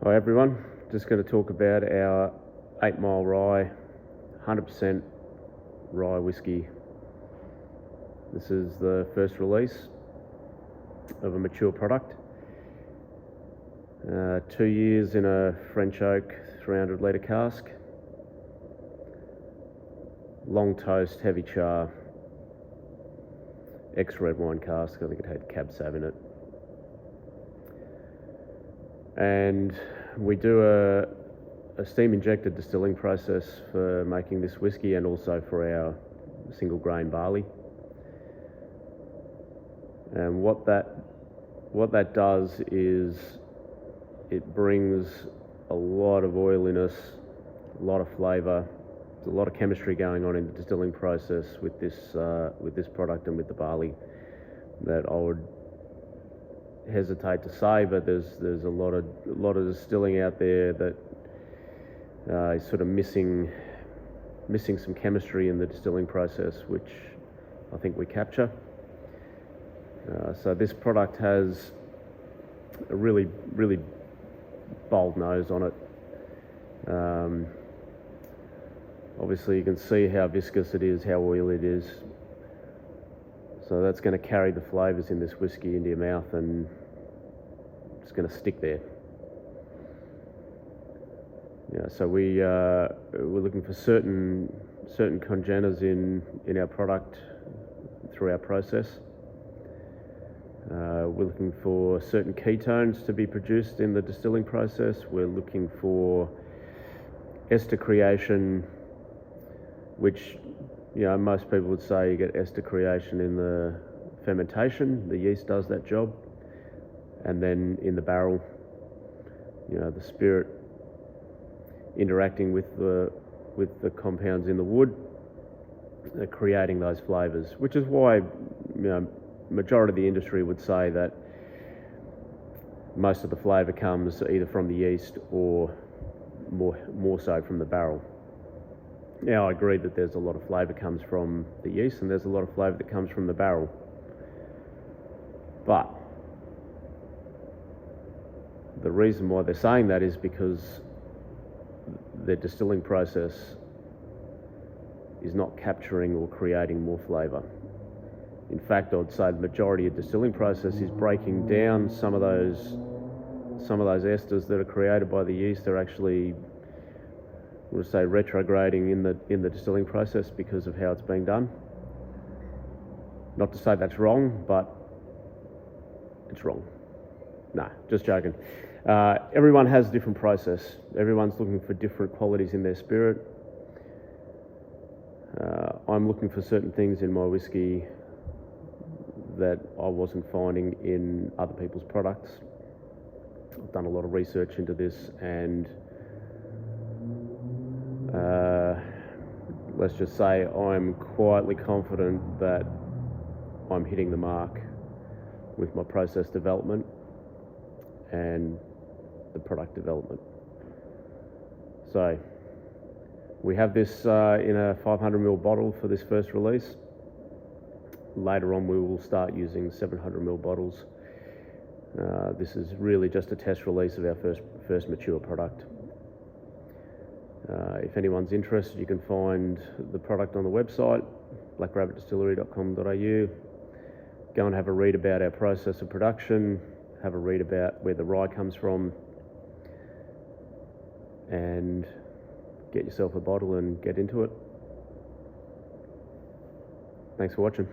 Hi everyone, just going to talk about our 8 Mile Rye 100% rye whiskey. This is the first release of a mature product. 2 years in a French oak 300 litre cask. Long toast, heavy char, ex-red wine cask. I think it had Cab Sav in it. And we do a steam injected distilling process for making this whiskey and also for our single grain barley. And what that does is it brings a lot of oiliness, a lot of flavour. There's a lot of chemistry going on in the distilling process with this product and with the barley that I would hesitate to say, but there's a lot of distilling out there that is sort of missing some chemistry in the distilling process, which I think we capture. So this product has a really bold nose on it. Obviously you can see how viscous it is, how oily it is. So that's going to carry the flavours in this whiskey into your mouth and it's going to stick there. Yeah, so we're looking for certain congeners in our product through our process. We're looking for certain ketones to be produced in the distilling process. We're looking for ester creation, which most people would say you get ester creation in the fermentation. The yeast does that job, and then in the barrel, the spirit interacting with the compounds in the wood, creating those flavours. Which is why majority of the industry would say that most of the flavour comes either from the yeast or more so from the barrel. Now I agree that there's a lot of flavour comes from the yeast and there's a lot of flavour that comes from the barrel. But the reason why they're saying that is because their distilling process is not capturing or creating more flavour. In fact, I'd say the majority of distilling process is breaking down some of those esters that are created by the yeast. They're actually, we'll say, retrograding in the distilling process because of how it's being done. Not to say that's wrong, but it's wrong. No, just joking. Everyone has a different process. Everyone's looking for different qualities in their spirit. I'm looking for certain things in my whiskey that I wasn't finding in other people's products. I've done a lot of research into this, and let's just say I'm quietly confident that I'm hitting the mark with my process development and the product development. So we have this in a 500ml bottle for this first release. Later on we will start using 700ml bottles. This is really just a test release of our first mature product. If anyone's interested, you can find the product on the website, blackrabbitdistillery.com.au. Go and have a read about our process of production, have a read about where the rye comes from, and get yourself a bottle and get into it. Thanks for watching.